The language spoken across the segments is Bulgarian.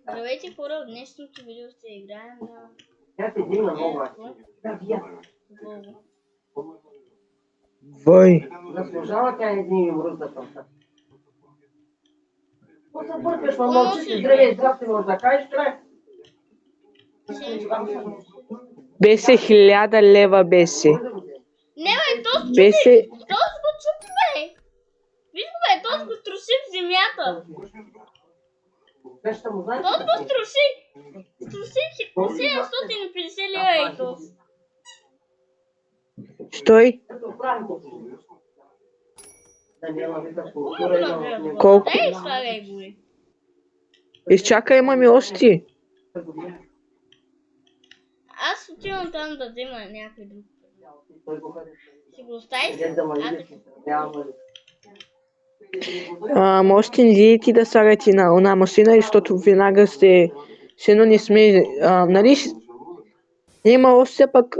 Здравейте хора, в днешното видео ще играем на... Тя се дигна много. Волго. Вой, Заслужава тя един юмрук да пъмта. Какво се бъркаш, ма мълчиш и здравей, здрасти може да кажеш, край. беше 1000 лева беше. Не бе, то чупи! Беше... То го чупи, бе! Виж го, бе, то го струши в земята! Веща му знаеш? То го струши! Струши 750 лева и то. Стой. Колко? Дай, слагай го, бе. Изчакай, имаме още. Аз отивам там да взема някой друг. Си го оставиш? Можете ли ти да слагате на една машина, защото веднага ще не сме, нали, има още пък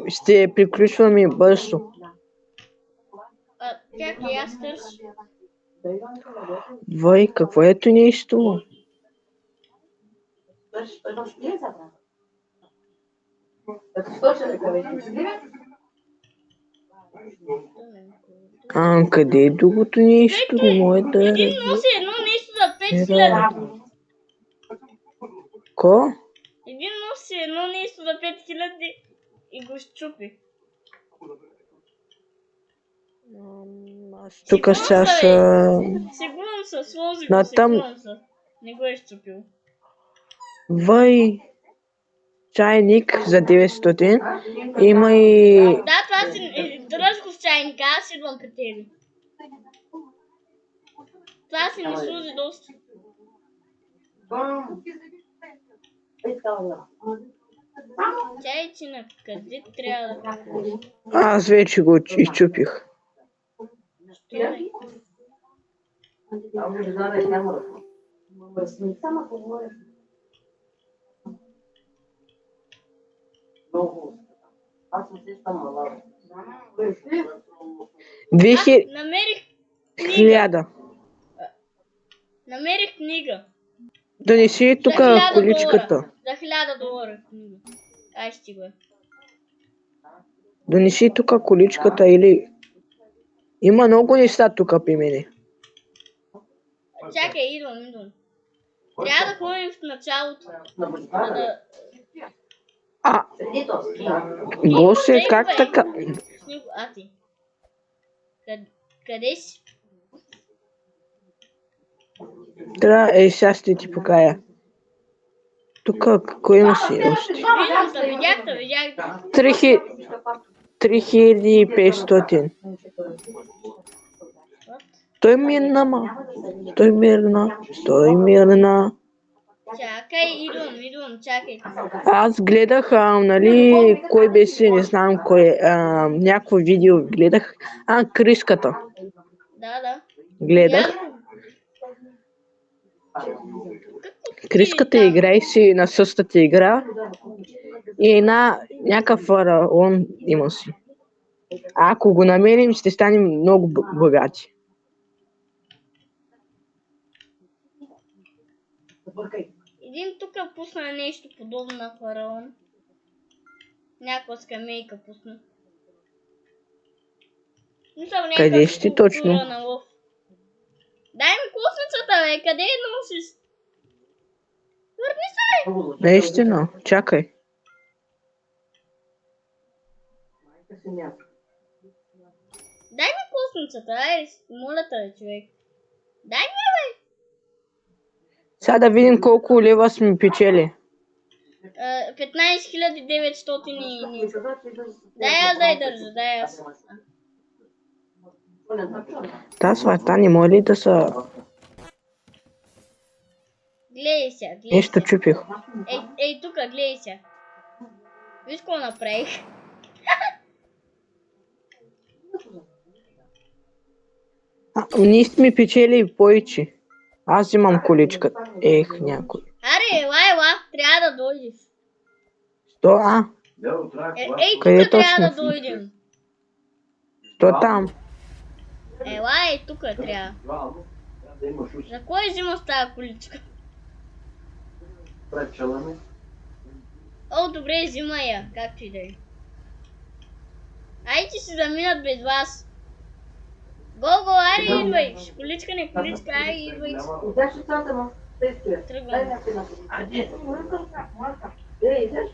ще приключваме бързо. Чакай, аз търся. Вой, какво е то нещо? Къде е другото нещо? Не може да е. Един носи едно нещо за 5000. Ко? Един носи едно нещо за 5000 и го щупи. Тук сега ще... Сигурно се, сложи го, Натам... сигурно се. Не го е щупил. Вай, чайник за 900. Има и... Да, това си... Дръж го с чайника, аз идвам при тебе. Това си не служи доста. Чайчина, къде трябва да кажеш? Аз вече го изчупих. Аз не се съм малава. 2000. Намерих книга. Намерих книга. Донеси тук количката. За $1000 книга. Ай, ще го е. Донеси тук количката или... Има много неща тук при мене. Чакай, идвам. Трябва да ходим в началото. Гоше, как така? А ти? Къде си? Трябва, сега ще ти покая. Тук, какво има си още? Видях. 3500. Той мирна. Чакай, идвам, чакай. Аз гледах, нали, кой беше, не знам кой, някакво видео гледах. Криската. Да. Гледах. Криската играе си на същата игра. И някакъв фараон има си. Ако го намерим, ще станем много богати. Един тук пусна нещо подобно на фараон. Някаква скамейка пусна. Къде ще точно? Дай ми космицата, бе! Къде носиш? Върни се, бе! Наистина, чакай. Дай ми космицата, ай! Моля те, човек. Дай ми, бе! Сега да видим колко лева сме печели. 15900 и... Дай държа, дай аз. Та свата не може ли да са... Гледай сега, Нещо чупих. Ей, тук, гледай сега. Виж какво направих. Ние сме печели повече. Аз имам количката. Някой. Аре, ела, трябва да дойдеш. Ей, тук трябва да дойдем. Там? Ела, тук трябва. За кой взимаш тази количка? Прачаламе. О, добре, взима я, както и да е. Айде, че се заминат без вас. Го, ари, идвай. Количка, не количка, ари, идвай. Изаш от цата му. Дай стоя. Дай Тръгвам. някой на това. Аде. Ей, изаш.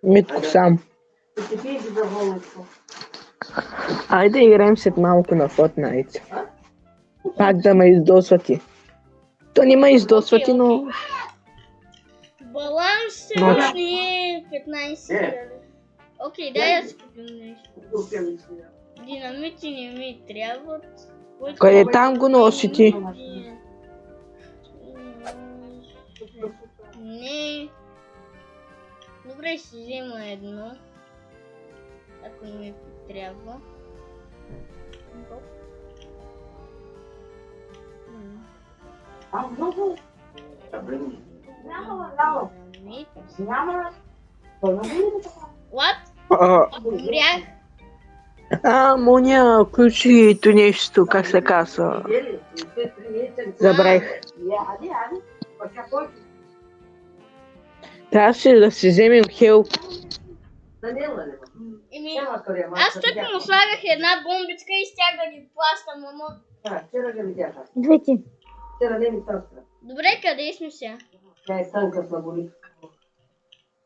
Митко сам. И ти пиеш за волничко. Айде играем след малко на Fortnite. Пак да ме издосвати. То не ме издосвати, но... Баланс се Ночи. ни е 15. Окей, дай да си купим нещо. Динамити не ми трябват. Къде там го носи ти? Не. Добре, ще взема едно. Ако не ми трябва. What? Умрях. Моня, включи то нещо, как се казва. Забравих. Трябваше да си вземем хелп. Еми, аз тук му слагах една бомбичка и стях да ги плащам, ама... Вчера ги видях. Двете. Вчера не ми стана. Добре, къде сме сега? Тя е тънка слаболи.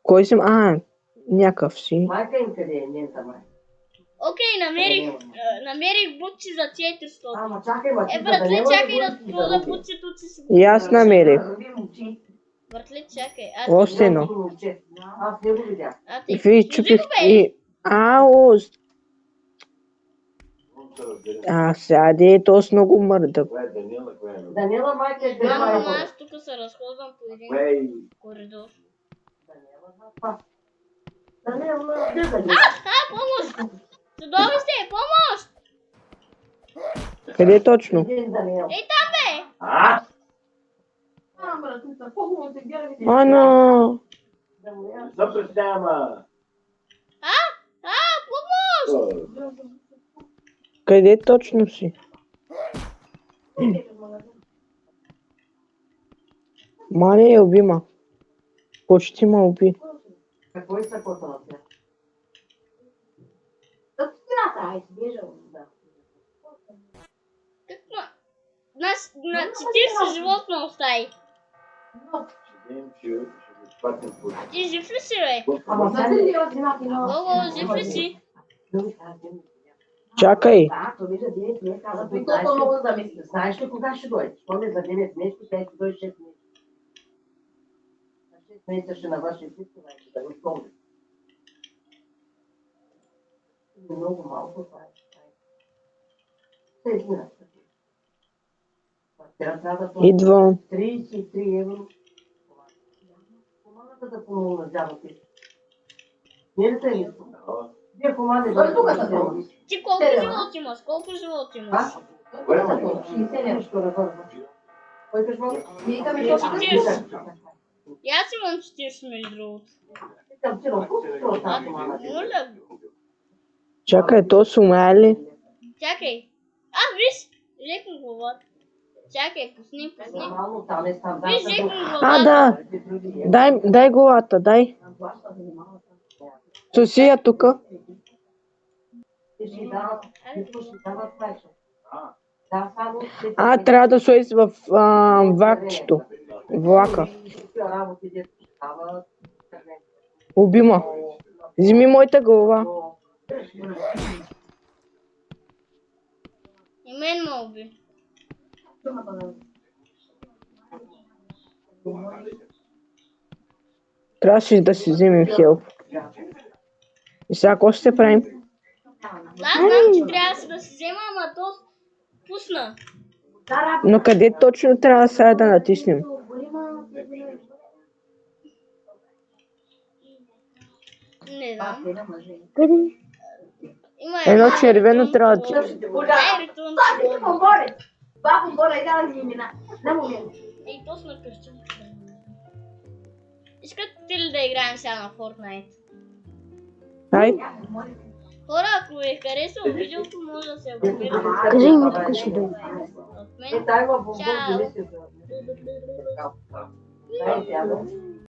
Кой съм? Някакъв си. Майка им къде е, нента майка. Окей, намерих бутчи за 400. Ама чакай, ма ти Братле, чакай да плода бутчето, че си го... И аз намерих. Братле, чакай, Още едно. Аз не го видях. ти Ви служи чупих го, бе. и... Сега де е толкова много мърдък. Данила майка е Ама дърва. аз тук се разходвам по един коридор. Данила, гледай. Помощ! Чудовище, сте, помощ! Къде точно? Един Данил. Ей там, бе! Но... Помощ! Къде точно си? Маля я уби ма. Почти ма уби. Какво иска кота на тя? Какво? На 40 животно остави. Ти жив ли си, бе? Ама сега ли я Гого, жив ли си? Чакай. Колко много да мисля? Знаеш ли кога ще дойде? Спомня за 9 месеца, тя ще дойде 6 месеца. 6 месеца ще навърши всичко, да го спомня. Много малко това е. Се измина. Тя трябва да плати Идвам. 33 евро. Помагата да помогна дядата ти. Не ли те ли? Вие помагате да помогна. Ти колко животи имаш? Колко животи имаш? 60 нещо ревърва. Кой кажеш мога? И аз имам 40 между другото. Искам ти на колко това помага. Моля. Чакай, то са умряли. Чакай. Виж! Взех му главата. Чакай, пусни. Нормално там е стандарт. Виж, взех му главата. Да. Дай главата, дай. Сусия тука. Трябва да слез в влакчето. Влака. Уби ма. Вземи моята глава. И мен ме уби. Трябваше да си вземем хелп. И сега какво ще правим? Да, знам, че трябва да се взема, ама то пусна. Но къде точно трябва сега да натиснем? Не знам. Къде? Има Едно червено трябва да... Ей, точно къщи. Искате ли да играем сега на Fortnite? Ай, Хора, ако ви хареса видеото, може да се абонирате. Кажи им тук си да. От мен. Е, дай ма бомбон, Чао. дали се. Дай, тя да.